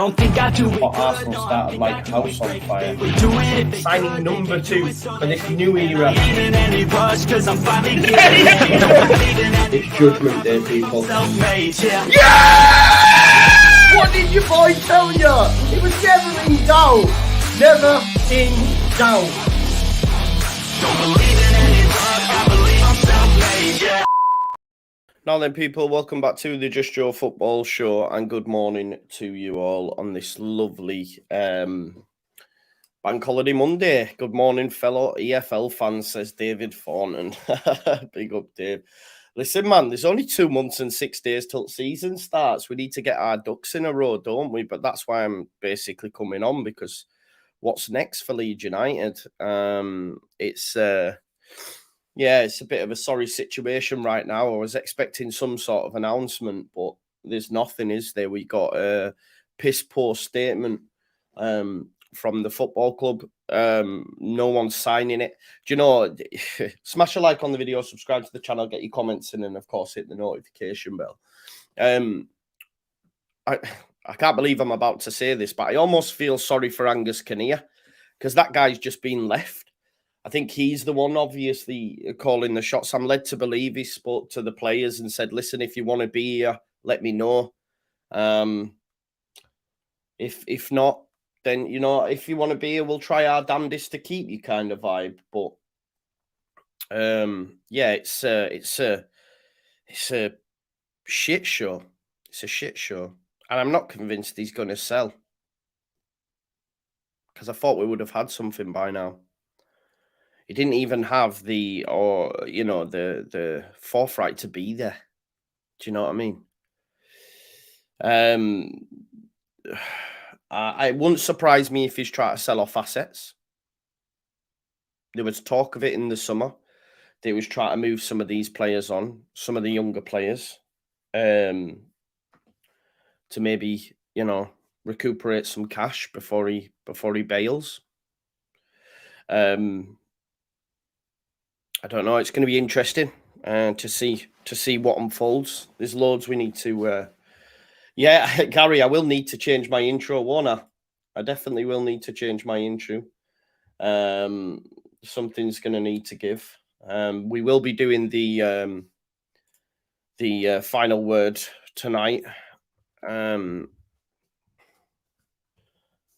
don't think I do it good. Arsenal started like house on fire. Signing number 2 for this new era. It's Judgment Day, people. Yeah! What did your boy tell you? It was never in doubt. Never in doubt. Don't believe in any luck, I believe I'm self-made, yeah. Now then, people, welcome back to the Just Joe Football Show, and good morning to you all on this lovely Bank Holiday Monday. Good morning, fellow EFL fans, says David Thornton. Big up, Dave. Listen, man, there's only 2 months and 6 days till season starts. We need to get our ducks in a row, don't we? But that's why I'm basically coming on, because what's next for Leeds United? It's a bit of a sorry situation right now. I was expecting some sort of announcement, but there's nothing, is there? We got a piss poor statement from the football club. No one's signing it. Do you know, smash a like on the video, subscribe to the channel, get your comments in, and of course hit the notification bell. I can't believe I'm about to say this, but I almost feel sorry for Angus Kinnear, because that guy's just been left. I think he's the one obviously calling the shots. I'm led to believe he spoke to the players and said, listen, if you want to be here, let me know. If not, then, you know, if you want to be here, we'll try our damnedest to keep you, kind of vibe. But yeah, it's a shit show. It's a shit show. And I'm not convinced he's going to sell, because I thought we would have had something by now. He didn't even have the forthright to be there. Do you know what I mean? It wouldn't surprise me if he's trying to sell off assets. There was talk of it in the summer. They was trying to move some of these players on, some of the younger players, to maybe, you know, recuperate some cash before he bails. I don't know. It's going to be interesting to see what unfolds. There's loads we need to. Yeah, Gary, I will need to change my intro, won't I? I definitely will need to change my intro. Something's going to need to give. We will be doing the final word tonight.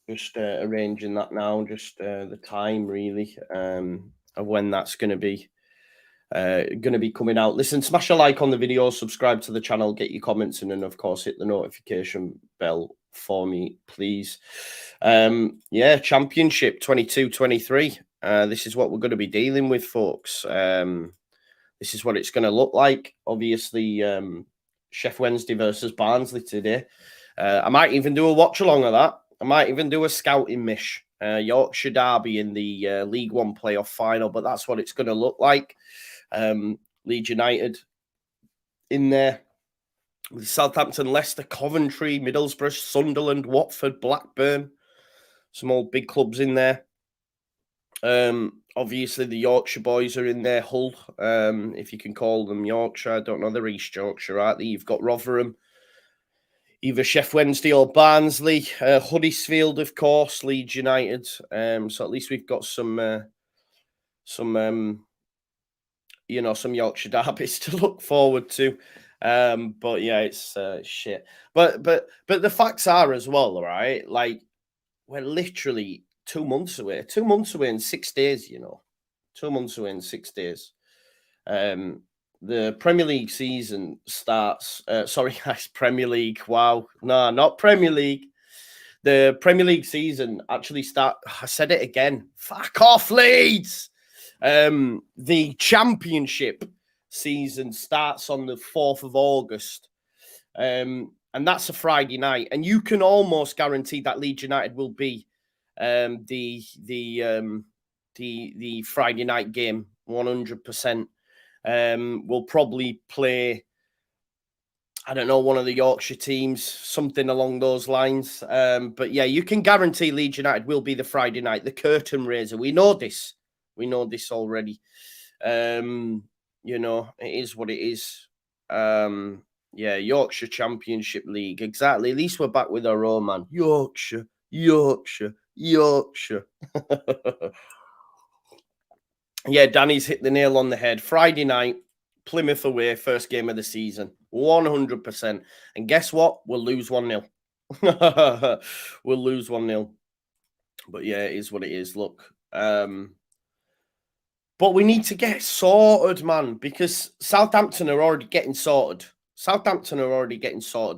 Just arranging that now. Just the time, really, of when that's going to be coming out. Listen, smash a like on the video, subscribe to the channel, get your comments in, and of course hit the notification bell for me, please. Yeah, Championship 22-23. This is what we're going to be dealing with, folks. This is what it's going to look like. Obviously, Chef Wednesday versus Barnsley today. I might even do a watch along of that. I might even do a scouting mish. Yorkshire Derby in the League One playoff final, but that's what it's going to look like. Leeds United in there with Southampton, Leicester, Coventry, Middlesbrough, Sunderland, Watford, Blackburn. Some old big clubs in there. Obviously, the Yorkshire boys are in there. Hull, if you can call them Yorkshire. I don't know. They're East Yorkshire, aren't they? You've got Rotherham, either Chef Wednesday or Barnsley. Huddersfield, of course, Leeds United. So at least we've got some Yorkshire derbies to look forward to. But yeah, it's shit. But the facts are as well, right? Like, we're literally 2 months away. 2 months away in 6 days, you know. 2 months away in 6 days. The Premier League season starts. Sorry, guys, Premier League. Wow. No, not Premier League. The Premier League season actually starts. I said it again. Fuck off, Leeds. The Championship season starts on the 4th of August. And that's a Friday night. And you can almost guarantee that Leeds United will be the Friday night game 100%. We'll probably play, I don't know, one of the Yorkshire teams, something along those lines. But yeah, you can guarantee Leeds United will be the Friday night, the curtain raiser. We know this. We know this already. You know, it is what it is. Yeah, Yorkshire Championship League. Exactly. At least we're back with our own, man. Yorkshire, Yorkshire, Yorkshire. Yeah, Danny's hit the nail on the head. Friday night, Plymouth away, first game of the season. 100%. And guess what? We'll lose 1-0. We'll lose 1-0. But yeah, it is what it is. Look. But we need to get sorted, man, because Southampton are already getting sorted.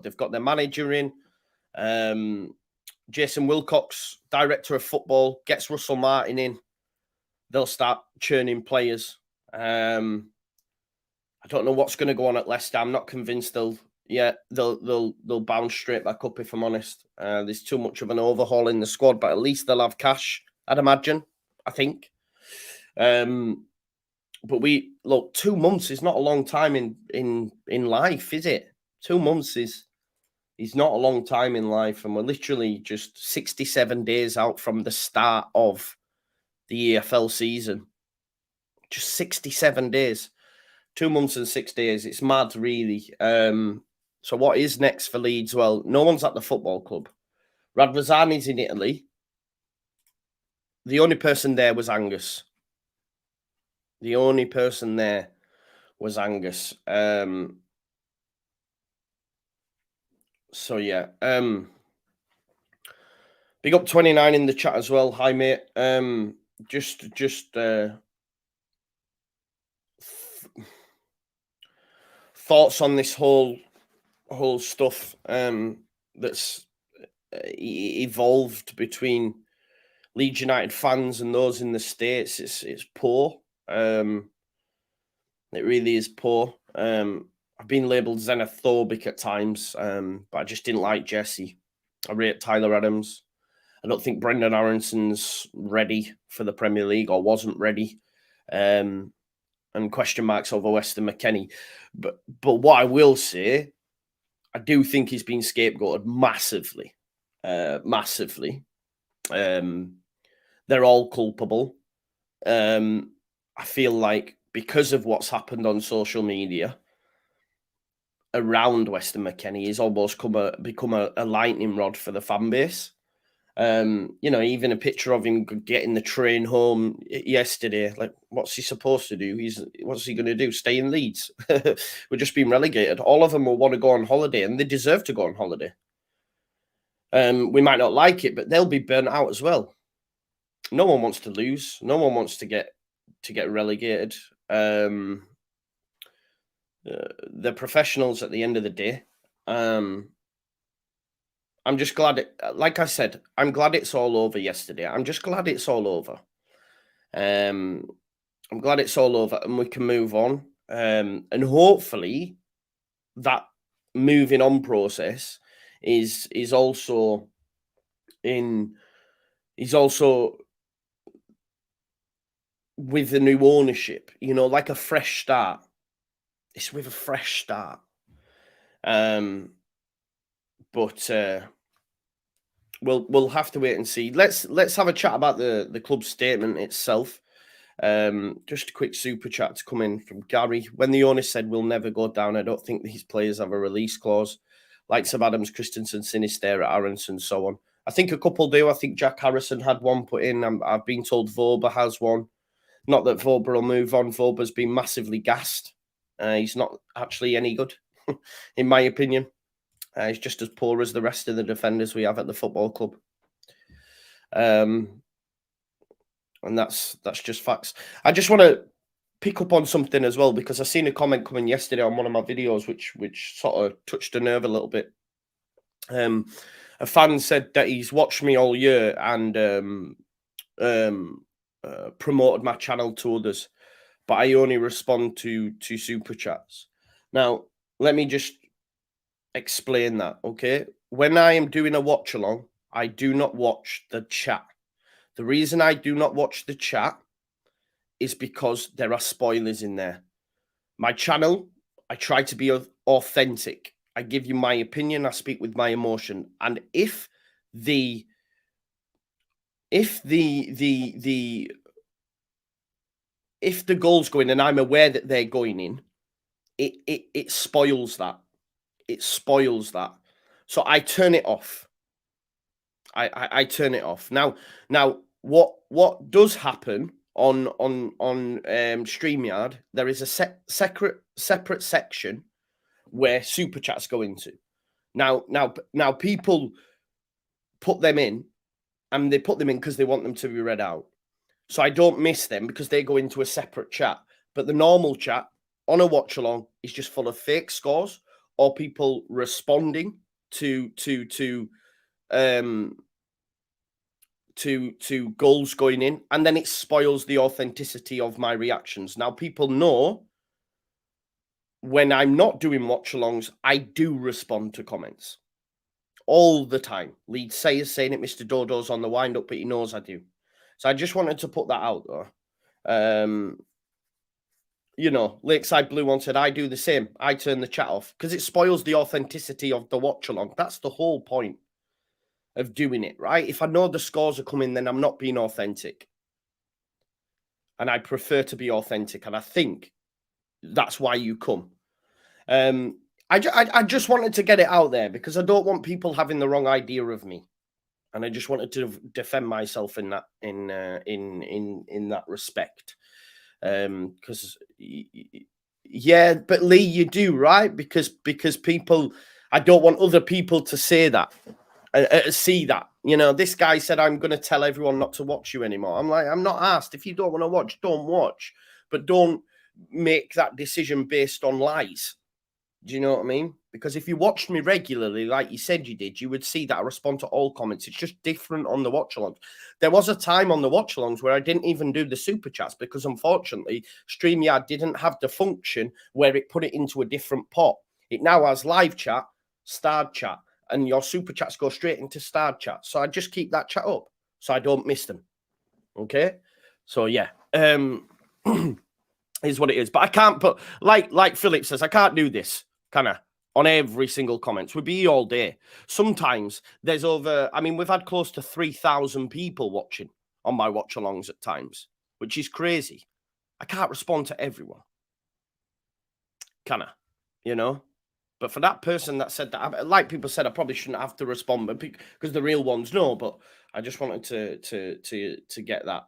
They've got their manager in. Jason Wilcox, director of football, gets Russell Martin in. They'll start churning players. I don't know what's going to go on at Leicester. I'm not convinced they'll bounce straight back up, if I'm honest. There's too much of an overhaul in the squad, but at least they'll have cash, I'd imagine. I think. But 2 months is not a long time in life, is it? 2 months is not a long time in life, and we're literally just 67 days out from the start of the EFL season. Just 67 days. 2 months and 6 days. It's mad, really. So what is next for Leeds? Well, no one's at the football club. Radvazani's in Italy. The only person there was Angus. So yeah. Big up 29 in the chat as well. Hi, mate. Thoughts on this whole stuff that's evolved between Leeds United fans and those in the States. It's poor. It really is poor. I've been labelled xenophobic at times, but I just didn't like Jesse. I rate Tyler Adams. I don't think Brendan Aronson's ready for the Premier League, or wasn't ready. And question marks over Weston McKennie. But what I will say, I do think he's been scapegoated massively. Massively. They're all culpable. I feel like because of what's happened on social media around Weston McKennie, he's almost become a lightning rod for the fan base. Even a picture of him getting the train home yesterday. Like, what's he supposed to do? What's he going to do? Stay in Leeds? We're just being relegated. All of them will want to go on holiday, and they deserve to go on holiday. We might not like it, but they'll be burnt out as well. No one wants to lose. No one wants to get relegated. They're professionals at the end of the day. I'm just glad like I said, I'm glad it's all over yesterday. I'm just glad it's all over. I'm glad it's all over and we can move on. And hopefully that moving on process is also with the new ownership, like a fresh start. It's with a fresh start. But we'll have to wait and see. Let's have a chat about the club's statement itself. Just a quick super chat to come in from Gary. When the owner said we'll never go down, I don't think these players have a release clause. Likes of Adams, Christensen, Sinister, Aronson, so on. I think a couple do. I think Jack Harrison had one put in. I've been told Voba has one. Not that Voba will move on. Voba's been massively gassed. He's not actually any good, in my opinion. He's just as poor as the rest of the defenders we have at the football club. And that's just facts. I just want to pick up on something as well, because I seen a comment coming yesterday on one of my videos which sort of touched a nerve a little bit. A fan said that he's watched me all year and promoted my channel to others, but I only respond to super chats. Now, let me just explain that, okay? When I am doing a watch along, I do not watch the chat. The reason I do not watch the chat is because there are spoilers in there. My channel, I try to be authentic. I give you my opinion, I speak with my emotion. And if the goals go in and I'm aware that they're going in, it spoils that. it spoils that. So I turn it off. I turn it off. Now what does happen on StreamYard, there is a separate section where super chats go into. Now people put them in, and they put them in because they want them to be read out. So I don't miss them because they go into a separate chat. But the normal chat on a watch along is just full of fake scores or people responding to goals going in, and then it spoils the authenticity of my reactions. Now, people know when I'm not doing watch-alongs, I do respond to comments all the time. Leeds sayers saying it, Mr. Dodo's on the wind-up, but he knows I do. So I just wanted to put that out there. You know, Lakeside Blue One said, I do the same. I turn the chat off because it spoils the authenticity of the watch-along. That's the whole point of doing it, right? If I know the scores are coming, then I'm not being authentic. And I prefer to be authentic. And I think that's why you come. I just wanted to get it out there because I don't want people having the wrong idea of me. And I just wanted to defend myself in that in that respect. Because yeah, but Lee, you do, right? Because people, I don't want other people to say that. See that, you know, this guy said, I'm going to tell everyone not to watch you anymore. I'm like, I'm not asked. If you don't want to watch, don't watch. But don't make that decision based on lies. Do you know what I mean? Because if you watched me regularly, like you said you did, you would see that I respond to all comments. It's just different on the watch-alongs. There was a time on the watch-alongs where I didn't even do the super chats because, unfortunately, StreamYard didn't have the function where it put it into a different pot. It now has live chat, starred chat, and your super chats go straight into starred chat. So I just keep that chat up so I don't miss them. Okay? So, yeah. Is what it is. But I can't put, like Philip says, I can't do this, can I? On every single comment. We'd be here all day. Sometimes there's over, I mean, we've had close to 3,000 people watching on my watch-alongs at times, which is crazy. I can't respond to everyone. Can I? You know? But for that person that said that, like people said, I probably shouldn't have to respond, but because the real ones know. But I just wanted to get that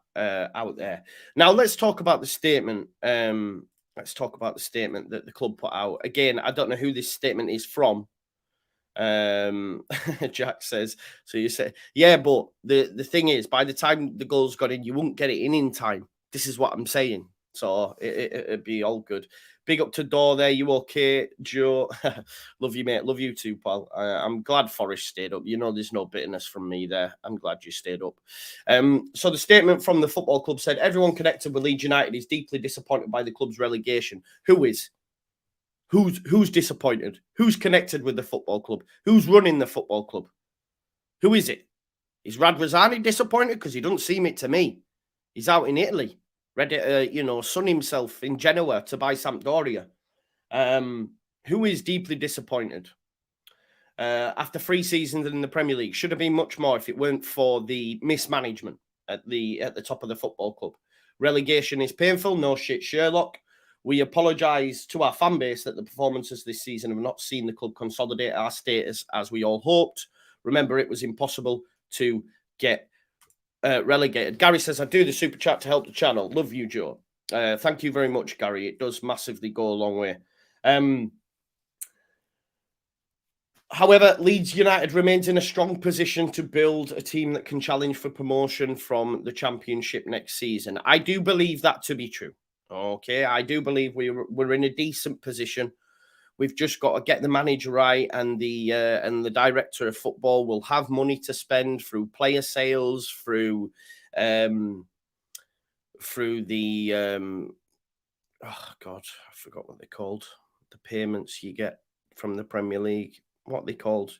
out there. Now let's talk about the statement. Let's talk about the statement that the club put out. Again, I don't know who this statement is from. Jack says, so you say, yeah, but the thing is, by the time the goals got in, you won't get it in time. This is what I'm saying. So it'd be all good. Big up to Dor there. You okay, Joe? Love you, mate. Love you too, pal. I'm glad Forrest stayed up. You know, there's no bitterness from me there. I'm glad you stayed up. So the statement from the football club said, everyone connected with Leeds United is deeply disappointed by the club's relegation. Who is? Who's disappointed? Who's connected with the football club? Who's running the football club? Who is it? Is Radwazani disappointed? Because he doesn't seem it to me. He's out in Italy. Ready to, you know, sun himself in Genoa to buy Sampdoria. Who is deeply disappointed? After 3 seasons in the Premier League, should have been much more if it weren't for the mismanagement at the top of the football club. Relegation is painful. No shit, Sherlock. We apologise to our fan base that the performances this season have not seen the club consolidate our status as we all hoped. Remember, it was impossible to get relegated. Gary says, I do the super chat to help the channel. Love you, Joe. Thank you very much, Gary. It does massively go a long way. However, Leeds United remains in a strong position to build a team that can challenge for promotion from the Championship next season. I do believe that to be true. Okay, I do believe we're in a decent position. We've just got to get the manager right, and the director of football will have money to spend through player sales, through the oh God, I forgot what they're called. The payments you get from the Premier League, what they called.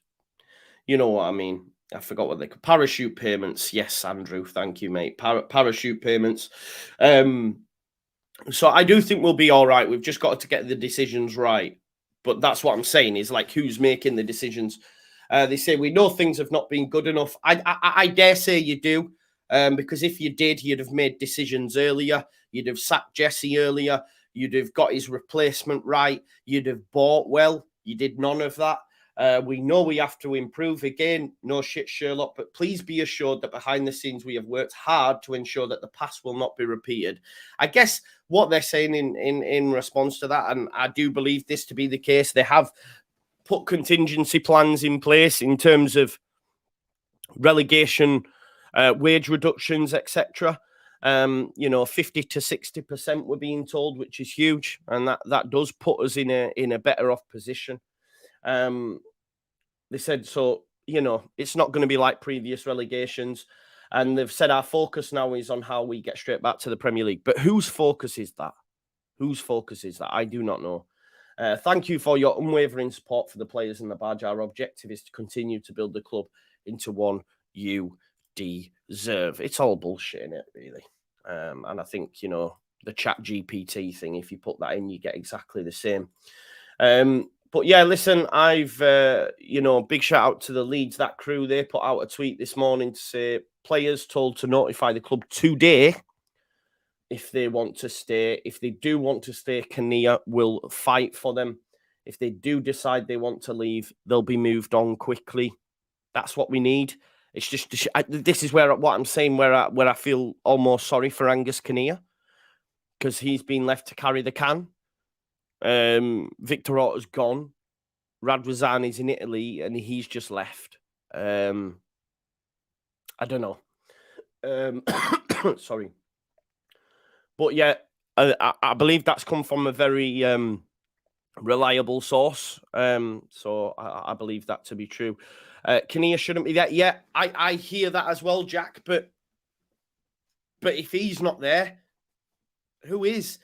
You know what I mean. I forgot what they call parachute payments. Yes, Andrew, thank you, mate. Parachute payments. So I do think we'll be all right. We've just got to get the decisions right. But that's what I'm saying is, like, who's making the decisions? They say we know things have not been good enough. I dare say you do, because if you did, you'd have made decisions earlier. You'd have sacked Jesse earlier. You'd have got his replacement right. You'd have bought well. You did none of that. We know we have to improve again. No shit, Sherlock, but please be assured that behind the scenes we have worked hard to ensure that the past will not be repeated. I guess what they're saying in response to that, and I do believe this to be the case, they have put contingency plans in place in terms of relegation, wage reductions, etc. 50 to 60% we're being told, which is huge, and that does put us in a better off position. They said, so, it's not going to be like previous relegations. And they've said our focus now is on how we get straight back to the Premier League. But whose focus is that? Whose focus is that? I do not know. Thank you for your unwavering support for the players and the badge. Our objective is to continue to build the club into one you deserve. It's all bullshit, isn't it, really? And I think, the chat GPT thing, if you put that in, you get exactly the same. But yeah, listen, I've, big shout out to the Leeds, that crew. They put out a tweet this morning to say players told to notify the club today if they want to stay. If they do want to stay, Kinnear will fight for them. If they do decide they want to leave, they'll be moved on quickly. That's what we need. It's just, this is what I'm saying, where I feel almost sorry for Angus Kinnear, because he's been left to carry the can. Victor Orta's gone. Radwazani's in Italy, and he's just left. I don't know. Sorry. But yeah, I believe that's come from a very reliable source. So I believe that to be true. Kinnear shouldn't be there. Yeah, I hear that as well, Jack. But if he's not there, who is?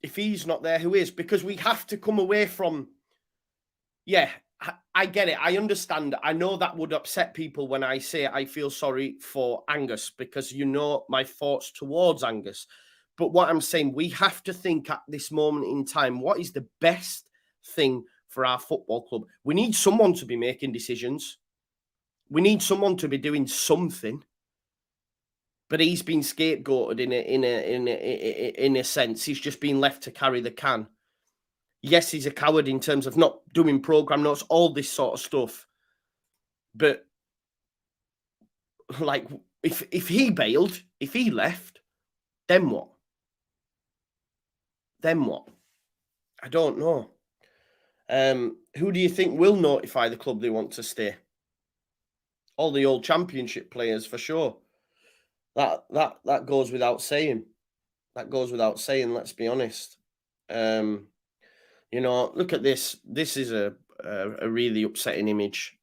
If he's not there, who is? Because we have to come away from... Yeah, I get it. I understand. I know that would upset people when I say I feel sorry for Angus, because my thoughts towards Angus. But what I'm saying, we have to think at this moment in time, what is the best thing for our football club? We need someone to be making decisions. We need someone to be doing something. But he's been scapegoated in a sense. He's just been left to carry the can. Yes, he's a coward in terms of not doing program notes, all this sort of stuff. But like, if he bailed, if he left, then what? Then what? I don't know. Who do you think will notify the club they want to stay? All the old Championship players, for sure. That goes without saying. That goes without saying, let's be honest. Look at this. This is a really upsetting image.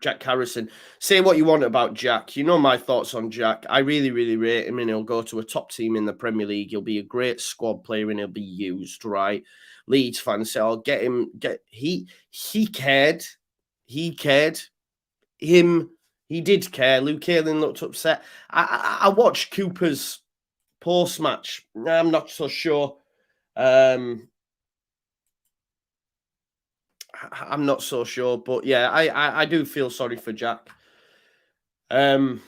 Jack Harrison. Say what you want about Jack. You know my thoughts on Jack. I really, really rate him, and he'll go to a top team in the Premier League. He'll be a great squad player, and he'll be used, right? Leeds fans say, "I'll get him." He cared. He cared. He did care. Luke Ayling looked upset. I watched Cooper's post-match. I'm not so sure. I'm not so sure, but yeah, I do feel sorry for Jack. But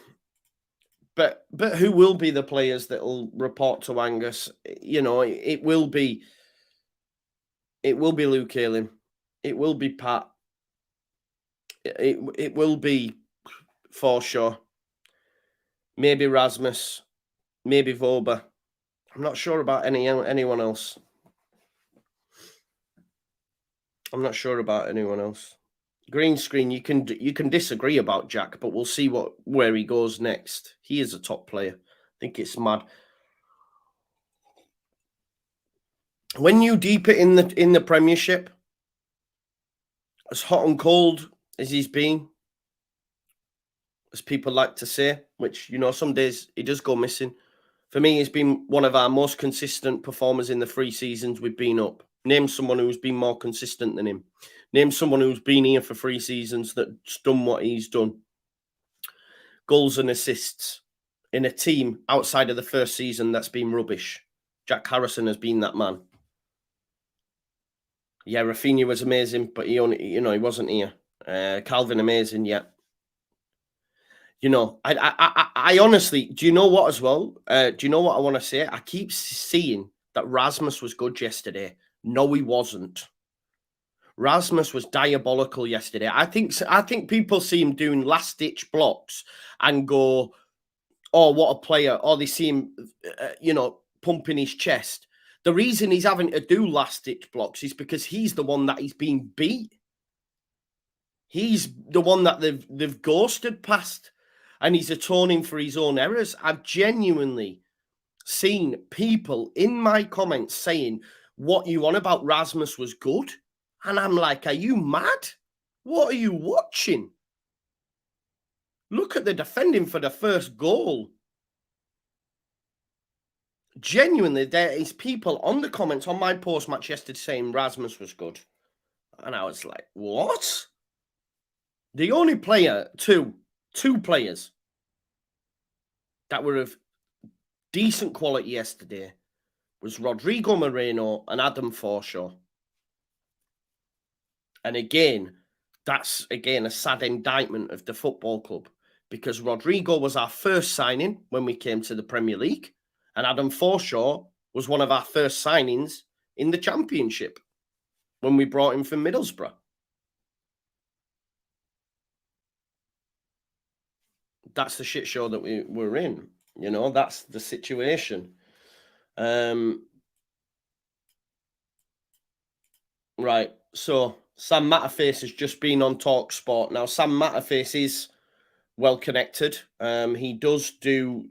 who will be the players that will report to Angus? It will be Luke Ayling. It will be Pat. It will be for sure. Maybe Rasmus. Maybe Voba. I'm not sure about anyone else. I'm not sure about anyone else. Green screen, you can disagree about Jack, but we'll see where he goes next. He is a top player. I think it's mad. When you deep it in the Premiership, as hot and cold as he's been, as people like to say, which, some days he does go missing. For me, he's been one of our most consistent performers in the 3 seasons we've been up. Name someone who's been more consistent than him. Name someone who's been here for 3 seasons that's done what he's done. Goals and assists in a team outside of the first season that's been rubbish. Jack Harrison has been that man. Yeah, Rafinha was amazing, but he wasn't here. Calvin, amazing, yeah. I honestly, do you know what as well? Do you know what I want to say? I keep seeing that Rasmus was good yesterday. No, he wasn't. Rasmus was diabolical yesterday. I think people see him doing last-ditch blocks and go, "Oh, what a player!" Or they see him, pumping his chest. The reason he's having to do last-ditch blocks is because he's the one that he's being beat. He's the one that they've ghosted past, and he's atoning for his own errors. I've genuinely seen people in my comments saying, "What you on about? Rasmus was good." And I'm like, are you mad? What are you watching? Look at the defending for the first goal. Genuinely, there is people on the comments on my post-match yesterday saying Rasmus was good. And I was like, what? The only player, two players that were of decent quality yesterday was Rodrigo Moreno and Adam Forshaw. And again, that's a sad indictment of the football club, because Rodrigo was our first signing when we came to the Premier League, and Adam Forshaw was one of our first signings in the Championship when we brought him from Middlesbrough. That's the shit show that we're in. That's the situation. Right. So Sam Matterface has just been on TalkSport. Now, Sam Matterface is well connected. He does do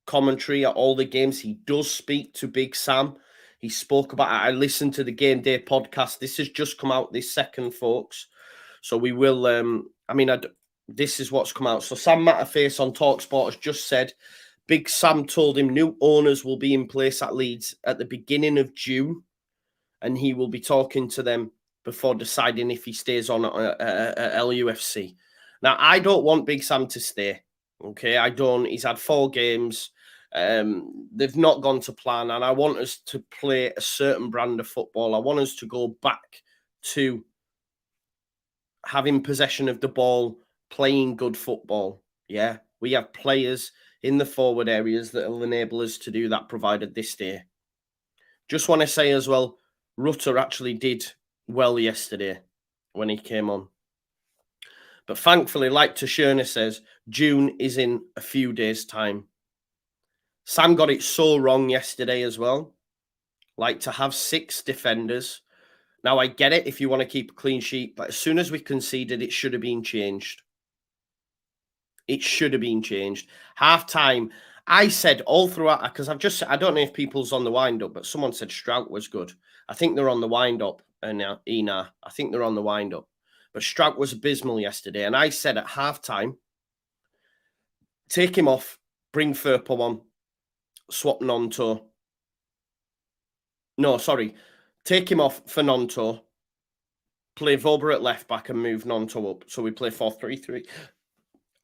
commentary at all the games. He does speak to Big Sam. He spoke about it. I listened to the Game Day podcast. This has just come out this second, folks. So we will. This is what's come out. So Sam Matterface on TalkSport has just said Big Sam told him new owners will be in place at Leeds at the beginning of June, and he will be talking to them before deciding if he stays on at LUFC. Now, I don't want Big Sam to stay. Okay, I don't. He's had 4 games. They've not gone to plan, and I want us to play a certain brand of football. I want us to go back to having possession of the ball, playing good football. Yeah, we have players in the forward areas that will enable us to do that, provided this day. Just want to say as well, Rutter actually did well yesterday when he came on. But thankfully, like Tashurna says, June is in a few days' time. Sam got it so wrong yesterday as well. Like, to have 6 defenders. Now, I get it if you want to keep a clean sheet, but as soon as we conceded, it should have been changed. It should have been changed. Half-time, I said all throughout, because I don't know if people's on the wind-up, but someone said Strout was good. I think they're on the wind-up, Ina. I think they're on the wind-up. But Strout was abysmal yesterday, and I said at half-time, take him off, bring Firpo on, swap Nonto. No, sorry. Take him off for Nonto, play Vober at left-back and move Nonto up. So we play 4-3-3.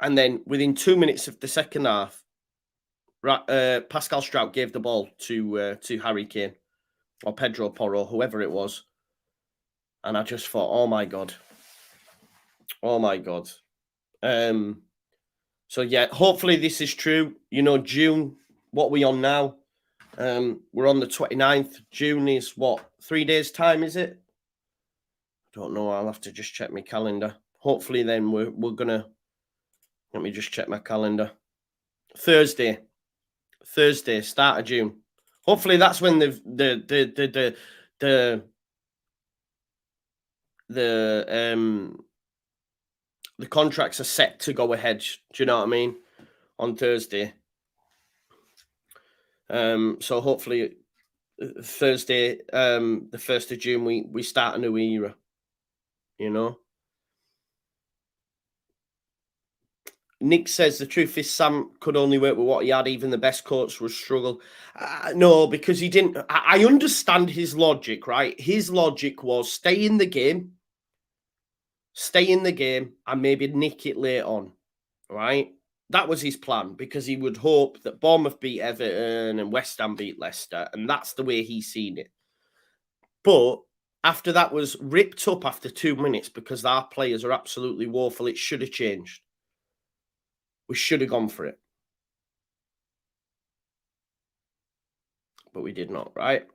And then within 2 minutes of the second half, Pascal Strout gave the ball to Harry Kane or Pedro Porro, whoever it was. And I just thought, oh my God. Oh my God. So yeah, hopefully this is true. June, what are we on now? We're on the 29th. June is what? 3 days' time, is it? I don't know. I'll have to just check my calendar. Hopefully then we're gonna. Let me just check my calendar. Thursday, start of June. Hopefully that's when the contracts are set to go ahead. Do you know what I mean? On Thursday. So hopefully Thursday, the 1st of June, we start a new era. Nick says the truth is Sam could only work with what he had. Even the best coach would struggle. No, because he didn't. I understand his logic, right? His logic was stay in the game, and maybe nick it late on, right? That was his plan, because he would hope that Bournemouth beat Everton and West Ham beat Leicester, and that's the way he's seen it. But after that was ripped up after 2 minutes because our players are absolutely woeful, it should have changed. We should have gone for it. But we did not, right?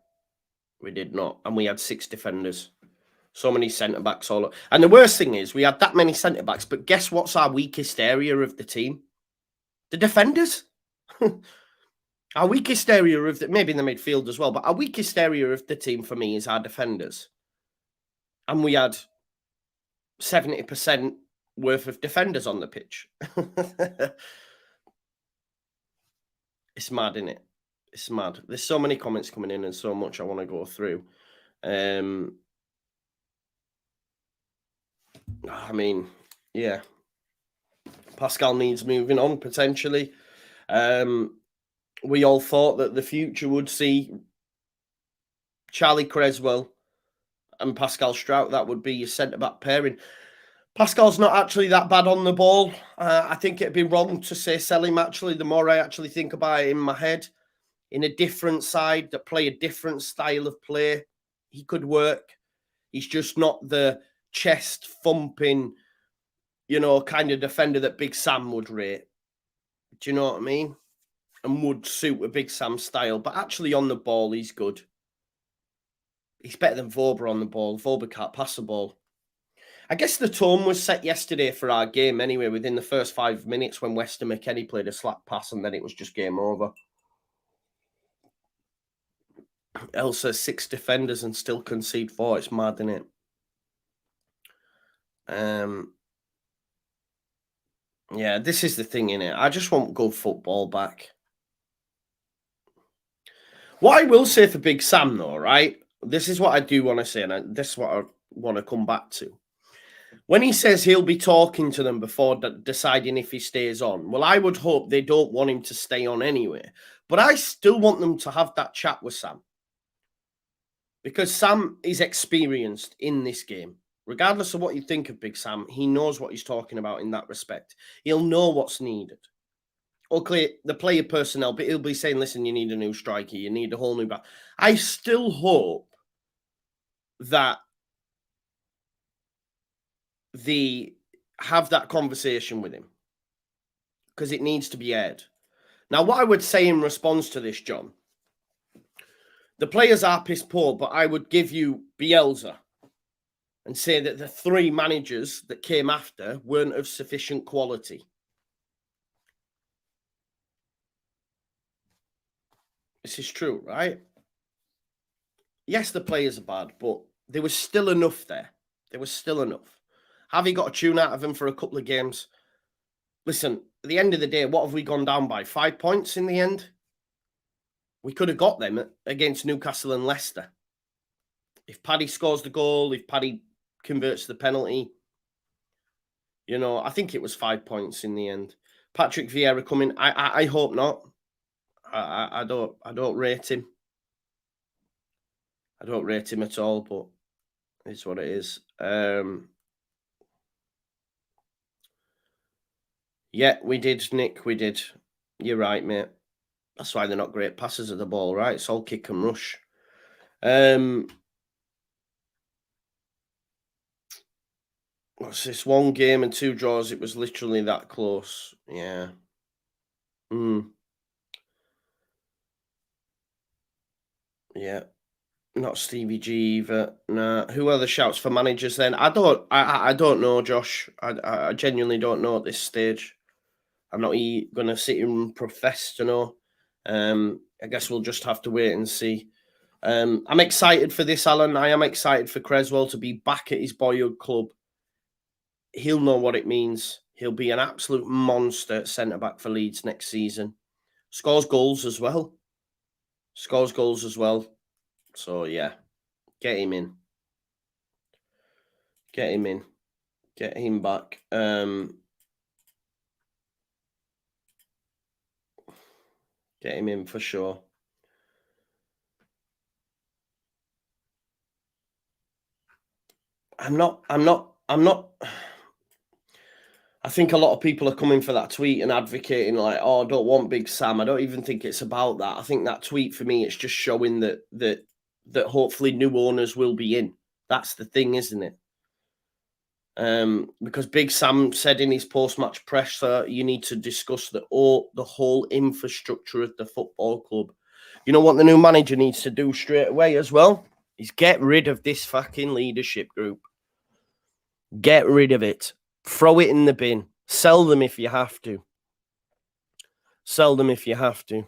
We did not. And we had 6 defenders. So many centre-backs all up. And the worst thing is we had that many centre-backs, but guess what's our weakest area of the team? The defenders. Our weakest area of maybe in the midfield as well, but our weakest area of the team for me is our defenders. And we had 70% worth of defenders on the pitch. It's mad, isn't it? It's mad. There's so many comments coming in and so much I want to go through. I mean, yeah. Pascal needs moving on, potentially. We all thought that the future would see Charlie Creswell and Pascal Strout. That would be your centre-back pairing. Pascal's not actually that bad on the ball. I think it'd be wrong to say sell him, actually. The more I actually think about it in my head, in a different side that play a different style of play, he could work. He's just not the chest-thumping, you know, kind of defender that Big Sam would rate. Do you know what I mean? And would suit a Big Sam style. But actually on the ball, he's good. He's better than Vobra on the ball. Vobra can't pass the ball. I guess the tone was set yesterday for our game anyway, within the first 5 minutes when Weston McKennie played a slap pass and then it was just game over. Elsa 6 defenders and still concede 4. It's mad, isn't it? Yeah, this is the thing, innit? I just want good football back. What I will say for Big Sam, though, right? This is what I do want to say, and this is what I want to come back to. When he says he'll be talking to them before deciding if he stays on, well, I would hope they don't want him to stay on anyway. But I still want them to have that chat with Sam. Because Sam is experienced in this game. Regardless of what you think of Big Sam, he knows what he's talking about in that respect. He'll know what's needed. Okay, the player personnel, but he'll be saying, listen, you need a new striker, you need a whole new back. I still hope that they have that conversation with him, because it needs to be aired. Now, what I would say in response to this, John, the players are piss poor, but I would give you Bielsa and say that the 3 managers that came after weren't of sufficient quality. This is true, right? Yes, the players are bad, but there was still enough there. There was still enough. Have you got a tune out of him for a couple of games? Listen, at the end of the day, what have we gone down by? 5 points in the end? We could have got them against Newcastle and Leicester. If Paddy scores the goal, if Paddy converts the penalty, you know, I think it was 5 points in the end. Patrick Vieira coming. I hope not. I don't rate him. I don't rate him at all, but it's what it is. Yeah, we did, Nick. We did. You're right, mate. That's why they're not great passers of the ball, right? It's all kick and rush. What's this? 1 game and 2 draws. It was literally that close. Yeah. Yeah. Not Stevie G either. Nah. Who are the shouts for managers then? I don't know, Josh. I genuinely don't know at this stage. I'm not going to sit and profess to know. I guess we'll just have to wait and see. I'm excited for this, Alan. I am excited for Creswell to be back at his boyhood club. He'll know what it means. He'll be an absolute monster at centre-back for Leeds next season. Scores goals as well. So, yeah, get him in. Get him in. Get him back. Get him in for sure. I'm not. I think a lot of people are coming for that tweet and advocating like, oh, I don't want Big Sam. I don't even think it's about that. I think that tweet for me, it's just showing that hopefully new owners will be in. That's the thing, isn't it? Because Big Sam said in his post-match press, you need to discuss the whole infrastructure of the football club. You know what the new manager needs to do straight away as well? is get rid of this fucking leadership group. Get rid of it. Throw it in the bin. Sell them if you have to. Sell them if you have to.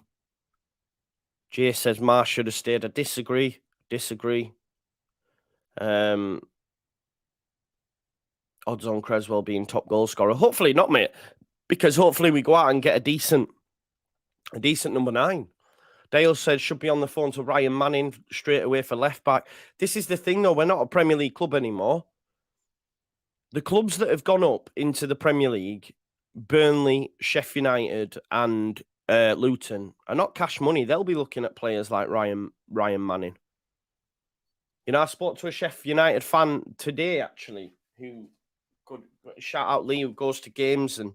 Jay says Marsh should have stayed. I disagree. Odds on Creswell being top goal scorer. Hopefully not, mate. Because hopefully we go out and get a decent number 9. Dale said should be on the phone to Ryan Manning straight away for left back. This is the thing, though. We're not a Premier League club anymore. The clubs that have gone up into the Premier League, Burnley, Sheffield United, and Luton, are not cash money. They'll be looking at players like Ryan Manning. You know, I spoke to a Sheffield United fan today, actually, who could shout out Lee, who goes to games, and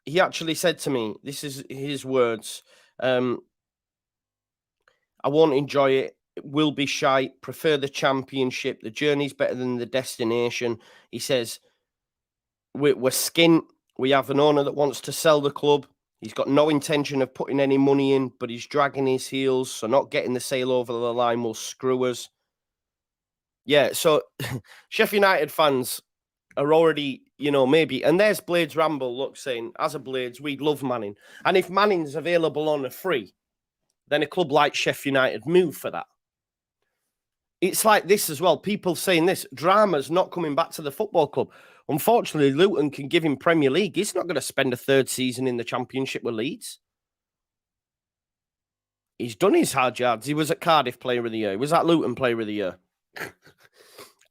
he actually said to me, this is his words, I won't enjoy it. It will be shite. Prefer the championship. The journey's better than the destination. He says, we're skint. We have an owner that wants to sell the club. He's got no intention of putting any money in, but he's dragging his heels. So not getting the sale over the line will screw us. Yeah, so Sheffield United fans are already, you know, maybe. And there's Blades Ramble, look, saying, as a Blades, we'd love Manning. And if Manning's available on a free, then a club like Sheffield United move for that. It's like this as well. People saying this, Drama's not coming back to the football club. Unfortunately, Luton can give him Premier League. He's not going to spend a third season in the Championship with Leeds. He's done his hard yards. He was at Cardiff Player of the Year. He was at Luton Player of the Year.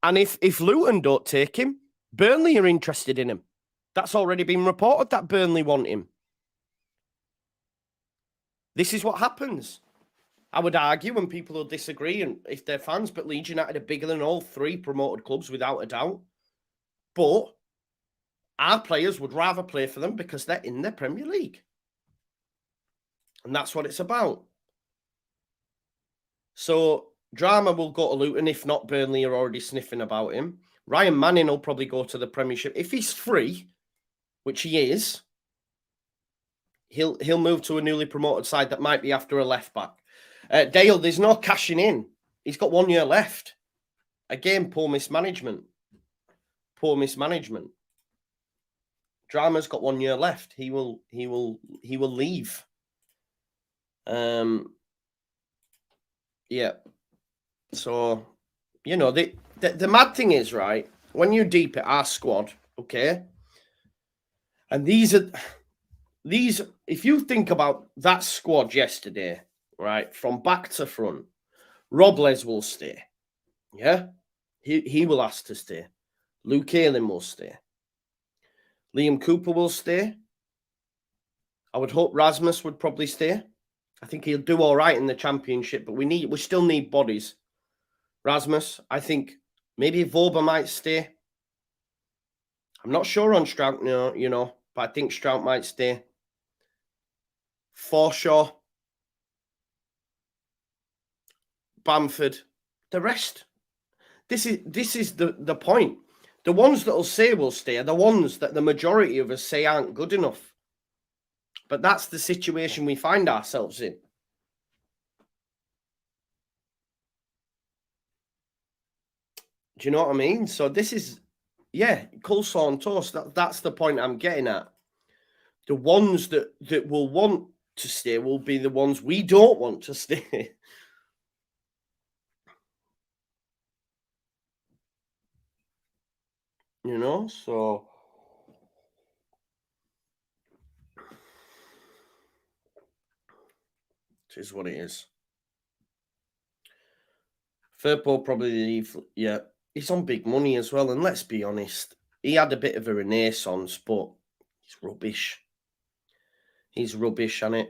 And if Luton don't take him, Burnley are interested in him. That's already been reported that Burnley want him. This is what happens. I would argue, and people will disagree, and if they're fans, but Leeds United are bigger than all 3 promoted clubs without a doubt. But our players would rather play for them because they're in the Premier League. And that's what it's about. So Drama will go to Luton. If not, Burnley are already sniffing about him. Ryan Manning will probably go to the Premiership. If he's free, which he is, he'll move to a newly promoted side that might be after a left back. Dale, there's no cashing in. He's got 1 year left. Again, poor mismanagement. Drama's got 1 year left. He will leave. Yeah. So, you know, the mad thing is, right, when you deep at our squad, okay, and these, if you think about that squad yesterday, right, from back to front, Robles will stay. Yeah? He will ask to stay. Luke Ayling will stay. Liam Cooper will stay. I would hope Rasmus would probably stay. I think he'll do all right in the Championship, but we still need bodies. Rasmus, I think maybe Voba might stay. I'm not sure on Strout, you know, but I think Strout might stay. Forshaw, Bamford, the rest. This is the point. The ones that will say will stay are the ones that the majority of us say aren't good enough. But that's the situation we find ourselves in. Do you know what I mean? So this is, yeah, coleslaw on toast. That's the point I'm getting at. The ones that will want to stay will be the ones we don't want to stay. You know, so it is what it is. Firpo probably, yeah, he's on big money as well. And let's be honest, he had a bit of a renaissance, but he's rubbish. He's rubbish, ain't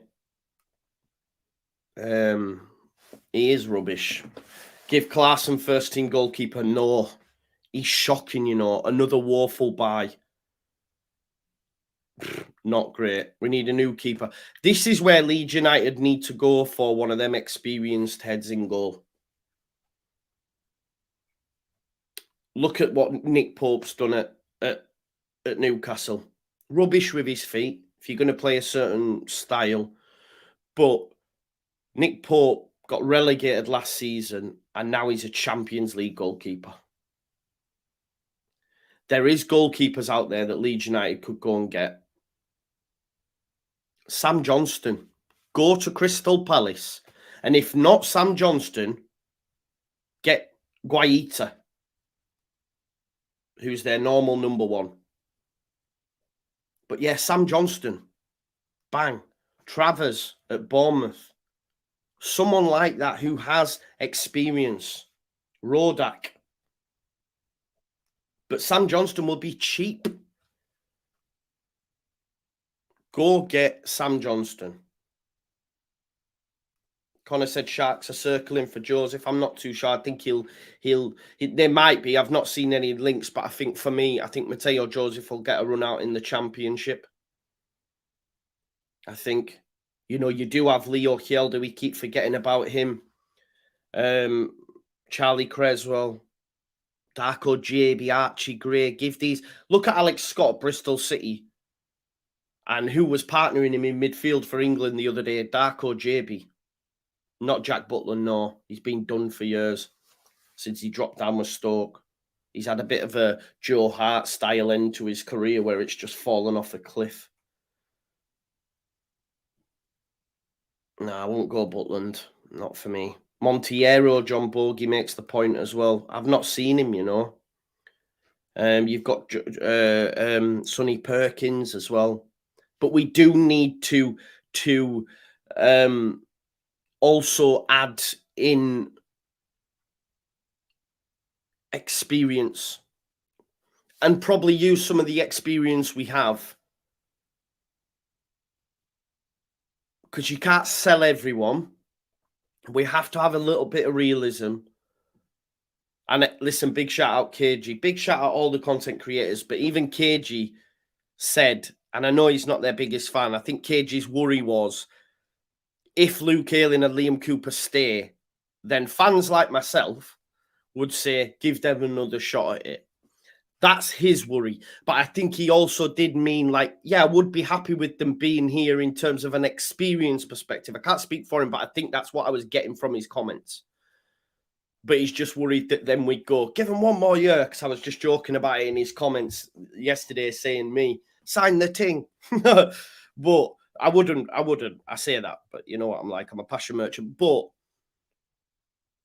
it? He is rubbish. Give Clarkson first team goalkeeper. No, he's shocking, you know. Another woeful buy. Not great. We need a new keeper. This is where Leeds United need to go for one of them experienced heads in goal. Look at what Nick Pope's done at Newcastle. Rubbish with his feet, if you're going to play a certain style. But Nick Pope got relegated last season and now he's a Champions League goalkeeper. There is goalkeepers out there that Leeds United could go and get. Sam Johnston, go to Crystal Palace, and if not Sam Johnston, get Guaita, who's their normal number one. But yeah, Sam Johnston, bang. Travers at Bournemouth. Someone like that who has experience. Rodak. But Sam Johnston will be cheap. Go get Sam Johnston. Connor said Sharks are circling for Joseph. I'm not too sure. I think there might be. I've not seen any links, but I think for me, I think Mateo Joseph will get a run out in the Championship. I think, you know, you do have Leo Kjelda. We keep forgetting about him. Charlie Creswell, Darko JB, Archie Gray. Give these. Look at Alex Scott, Bristol City. And who was partnering him in midfield for England the other day? Darko JB. Not Jack Butler, no. He's been done for years since he dropped down with Stoke. He's had a bit of a Joe Hart style end to his career where it's just fallen off a cliff. No, I won't go Butland. Not for me. Monteiro, John Bogey makes the point as well. I've not seen him, you know. You've got Sonny Perkins as well. But we do need to also add in experience and probably use some of the experience we have, because you can't sell everyone. We have to have a little bit of realism. And listen, big shout out KG, big shout out all the content creators, but even KG said, and I know he's not their biggest fan, I think KG's worry was, if Luke Ayling and Liam Cooper stay, then fans like myself would say, give them another shot at it. That's his worry. But I think he also did mean, like, yeah, I would be happy with them being here in terms of an experience perspective. I can't speak for him, but I think that's what I was getting from his comments. But he's just worried that then we'd go, give him one more year, because I was just joking about it in his comments yesterday saying, me, sign the thing. But I wouldn't. I say that, but you know what I'm like. I'm a passion merchant. But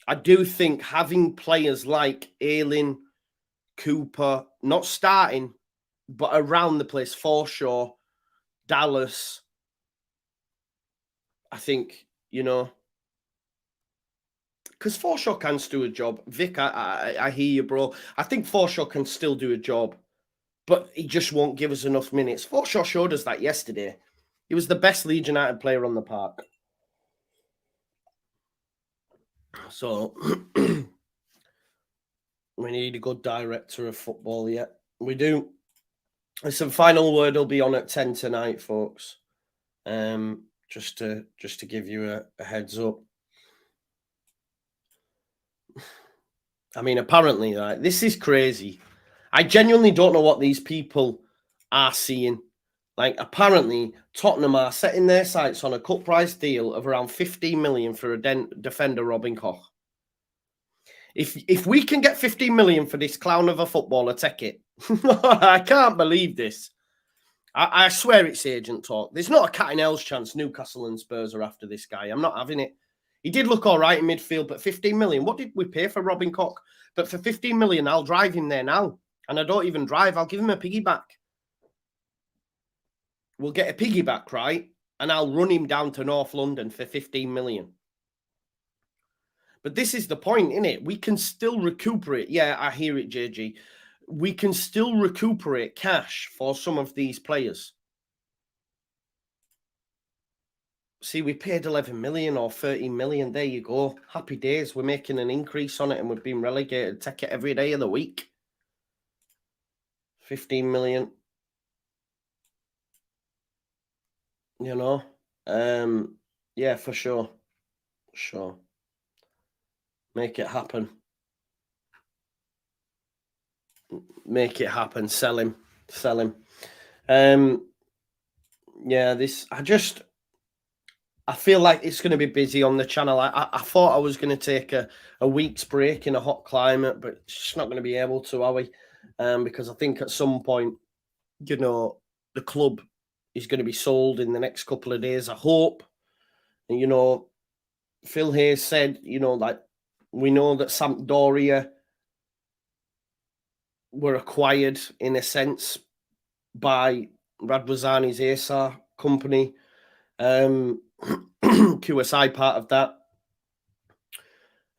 I do think having players like Ayling, Cooper, not starting, but around the place, Forshaw, Dallas, I think, you know, because Forshaw can still do a job. Vic, I hear you, bro. I think Forshaw can still do a job, but he just won't give us enough minutes. Forshaw showed us that yesterday. He was the best Leeds United player on the park. So we need a good director of football yet. We do. Listen, final word will be on at 10 tonight, folks. Just to give you a heads up. I mean, apparently, like, this is crazy. I genuinely don't know what these people are seeing. Like, apparently, Tottenham are setting their sights on a cut price deal of around 15 million for a defender, Robin Koch. If we can get 15 million for this clown of a footballer, take it. I can't believe this. I swear it's agent talk. There's not a cat in hell's chance Newcastle and Spurs are after this guy. I'm not having it. He did look all right in midfield, but 15 million. What did we pay for Robin Koch? But for 15 million, I'll drive him there now. And I don't even drive. I'll give him a piggyback. We'll get a piggyback, right? And I'll run him down to North London for 15 million. But this is the point, innit? We can still recuperate. Yeah, I hear it, JG. We can still recuperate cash for some of these players. See, we paid 11 million or 13 million. There you go. Happy days. We're making an increase on it and we've been relegated. Take it every day of the week. 15 million. You know? Yeah, for sure. Sure. Make it happen. Make it happen. Sell him. Sell him. Yeah, this... I feel like it's going to be busy on the channel. I thought I was going to take a week's break in a hot climate, but it's just not going to be able to, are we? Because I think at some point, you know, the club is going to be sold in the next couple of days. I hope. And, you know, Phil Hayes said, you know, like we know that Sampdoria were acquired in a sense by Radwazani's ASAR company. QSI part of that.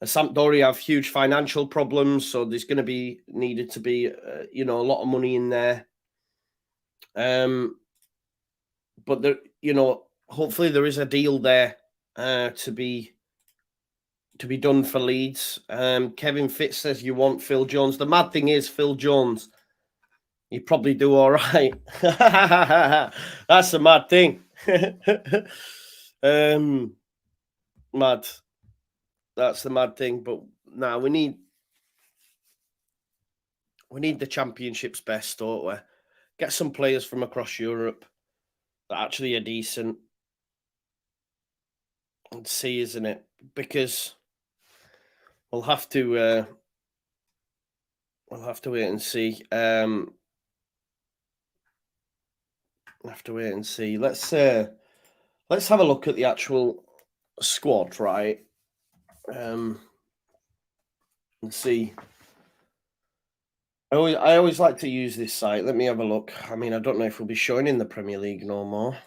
Sampdoria have huge financial problems, so there's going to be needed to be, you know, a lot of money in there. But there, you know, hopefully there is a deal there to be done for Leeds. Kevin Fitz says you want Phil Jones. The mad thing is, Phil Jones, you probably do all right. That's the mad thing. Mad. That's the mad thing. But now we need the Championship's best, don't we? Get some players from across Europe that actually are decent and see, isn't it? Because we'll have to wait and see. We'll have to wait and see. Let's have a look at the actual squad, right? Let's see. I always like to use this site. Let me have a look. I mean, I don't know if we'll be showing in the Premier League no more.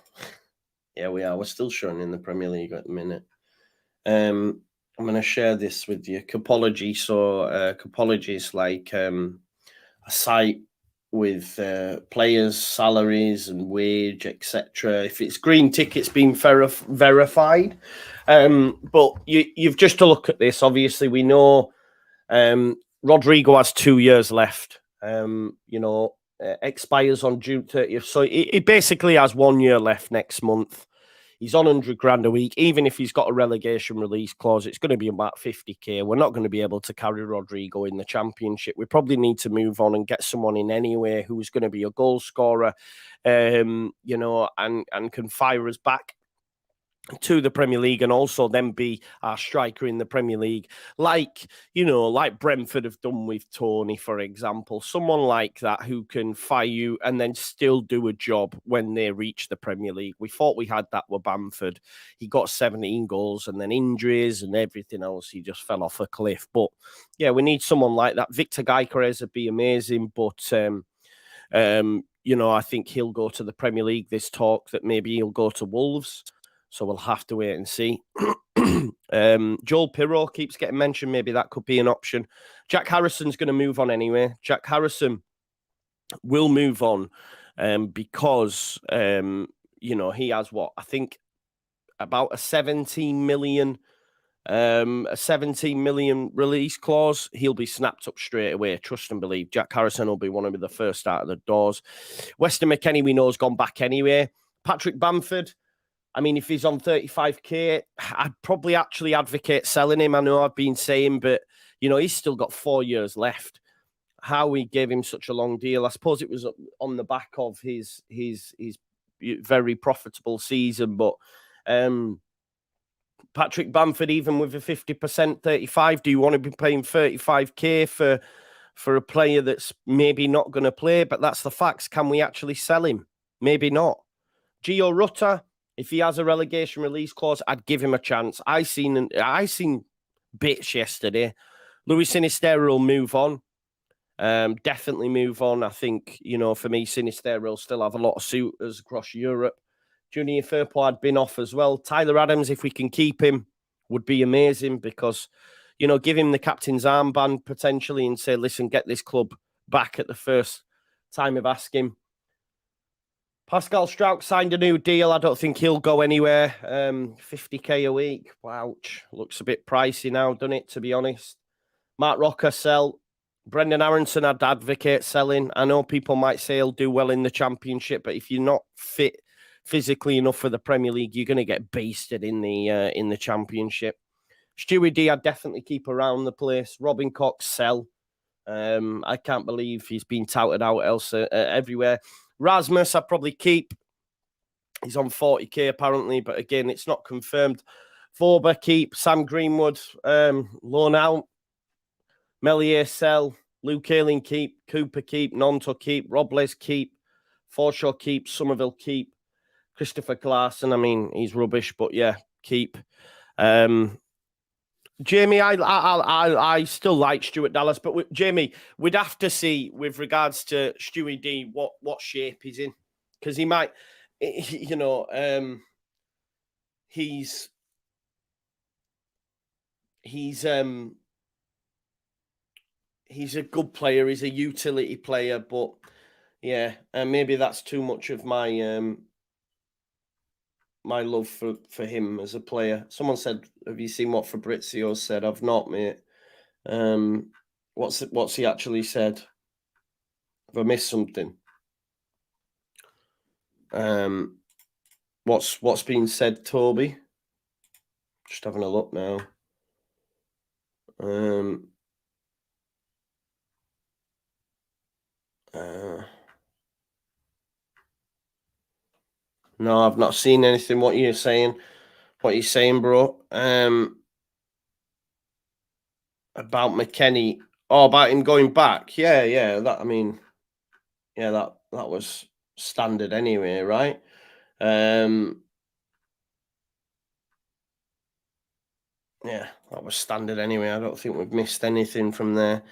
Yeah, we are. We're still showing in the Premier League at the minute. I'm going to share this with you. Capology. So Capology is like a site with players' salaries and wage, etc. If it's green tickets being verified. But you've just to look at this. Obviously, we know Rodrigo has 2 years left. You know, expires on June 30th. So he basically has 1 year left next month. He's on 100 grand a week. Even if he's got a relegation release clause, it's going to be about 50k. We're not going to be able to carry Rodrigo in the Championship. We probably need to move on and get someone in anyway who's going to be a goal scorer, you know, and can fire us back to the Premier League and also then be our striker in the Premier League, like, you know, like Brentford have done with Tony, for example. Someone like that who can fire you and then still do a job when they reach the Premier League. We thought we had that with Bamford. He got 17 goals and then injuries and everything else. He just fell off a cliff. But yeah, we need someone like that. Victor Gyökeres would be amazing, but you know, I think he'll go to the Premier League. This talk that maybe he'll go to Wolves. So we'll have to wait and see. Joel Pirro keeps getting mentioned. Maybe that could be an option. Jack Harrison's going to move on anyway. Jack Harrison will move on because, you know, he has what? I think about a 17 million release clause. He'll be snapped up straight away. Trust and believe. Jack Harrison will be one of the first out of the doors. Weston McKennie, we know, has gone back anyway. Patrick Bamford, I mean, if he's on 35k, I'd probably actually advocate selling him. I know I've been saying, but, you know, he's still got 4 years left. How we gave him such a long deal, I suppose it was on the back of his very profitable season. But Patrick Bamford, even with a 50%, 35, do you want to be paying 35k for a player that's maybe not going to play? But that's the facts. Can we actually sell him? Maybe not. Gio Rutta, if he has a relegation release clause, I'd give him a chance. I seen bits yesterday. Luis Sinisterra will move on. Definitely move on. I think, you know, for me, Sinisterra will still have a lot of suitors across Europe. Junior Firpo had been off as well. Tyler Adams, if we can keep him, would be amazing because, you know, give him the captain's armband potentially and say, listen, get this club back at the first time of asking. Pascal Strauch signed a new deal. I don't think he'll go anywhere. 50k a week. Ouch. Looks a bit pricey now, doesn't it, to be honest? Mark Rocker, sell. Brendan Aronson, I'd advocate selling. I know people might say he'll do well in the Championship, but if you're not fit physically enough for the Premier League, you're going to get basted in the Championship. Stewie D, I'd definitely keep around the place. Robin Cox, sell. I can't believe he's been touted out everywhere. Rasmus, I'd probably keep. He's on 40k apparently, but again, it's not confirmed. Vorba keep, Sam Greenwood loan out, Melier sell, Luke Ayling keep, Cooper keep, Nonto keep, Robles keep, Forshaw keep, Somerville keep, Christopher Clarkson, I mean, he's rubbish, but yeah, keep. Jamie, I still like Stuart Dallas, but Jamie, we'd have to see with regards to Stewie D what shape he's in, because he might, you know, he's a good player. He's a utility player, but yeah, maybe that's too much of my my love for him as a player. Someone said, "Have you seen what Fabrizio said?" I've not, mate. What's he actually said? Have I missed something? What's been said, Toby? Just having a look now. No, I've not seen anything. What you're saying? What you're saying, bro? About McKennie. Oh, about him going back. Yeah. That, I mean, yeah, that was standard anyway, right? Yeah, that was standard anyway. I don't think we've missed anything from there.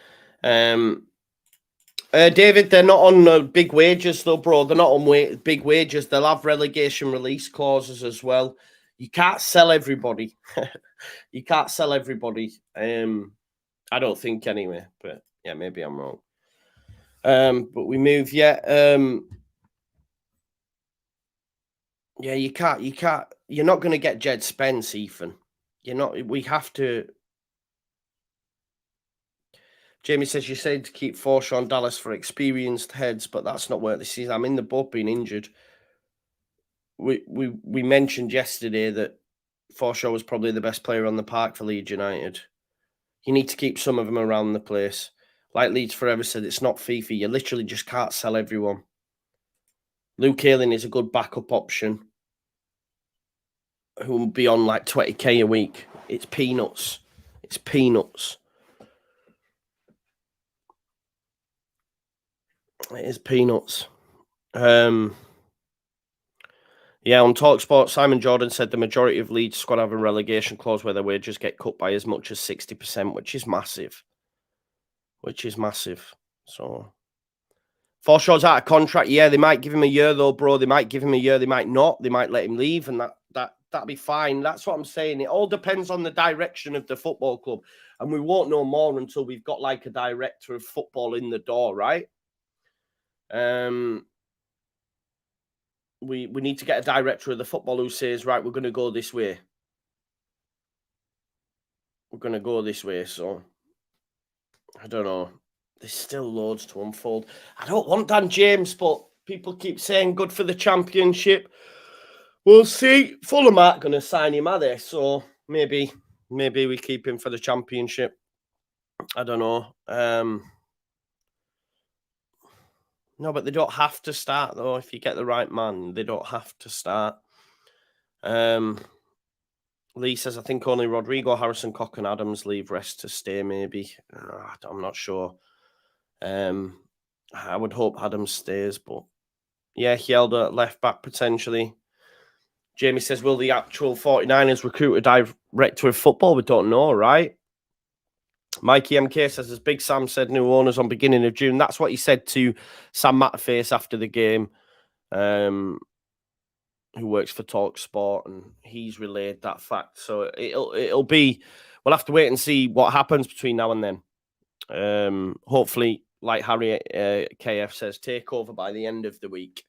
David, they're not on big wages though, bro. They're not on big wages. They'll have relegation release clauses as well. You can't sell everybody. You can't sell everybody. I don't think anyway, but yeah, maybe I'm wrong. But we move, yeah. Yeah, you can't. You're not going to get Jed Spence, Ethan. You're not. We have to. Jamie says you said to keep Forshaw and Dallas for experienced heads, but that's not where this is. I'm in the boat being injured. We mentioned yesterday that Forshaw was probably the best player on the park for Leeds United. You need to keep some of them around the place. Like Leeds Forever said, it's not FIFA. You literally just can't sell everyone. Luke Ayling is a good backup option who will be on like 20k a week. It's peanuts. It's peanuts. It is peanuts. Yeah, on TalkSport, Simon Jordan said the majority of Leeds squad have a relegation clause where their wages get cut by as much as 60%, which is massive. So, Forshaw's out of contract. Yeah, they might give him a year though, bro. They might give him a year. They might not. They might let him leave, and that'd be fine. That's what I'm saying. It all depends on the direction of the football club, and we won't know more until we've got like a director of football in the door, right? We need to get a director of the football who says, right, we're going to go this way. We're going to go this way. So, I don't know. There's still loads to unfold. I don't want Dan James, but people keep saying good for the championship. We'll see. Fulham aren't going to sign him, are they? So, maybe we keep him for the championship. I don't know. No, but they don't have to start, though. If you get the right man, they don't have to start. Lee says, I think only Rodrigo, Harrison, Cock and Adams leave, rest to stay, maybe. I'm not sure. I would hope Adams stays, but yeah, Hjelder left back potentially. Jamie says, will the actual 49ers recruit a director of football? We don't know, right? Mikey MK says, as Big Sam said, new owners on beginning of June. That's what he said to Sam Matterface after the game, who works for TalkSport, and he's relayed that fact. So it'll be, we'll have to wait and see what happens between now and then. Hopefully, like Harry KF says, take over by the end of the week.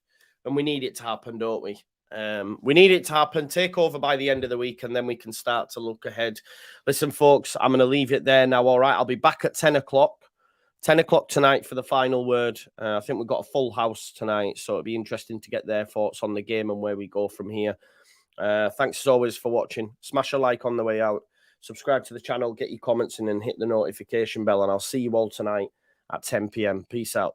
And we need it to happen, don't we? We need it to happen, take over by the end of the week, and then we can start to look ahead. Listen, folks, I'm going to leave it there now, all right? I'll be back at 10 o'clock. 10 o'clock tonight for the final word. I think we've got a full house tonight, so it'll be interesting to get their thoughts on the game and where we go from here. Thanks as always for watching. Smash a like on the way out. Subscribe to the channel, get your comments in, and hit the notification bell, and I'll see you all tonight at 10 p.m. Peace out.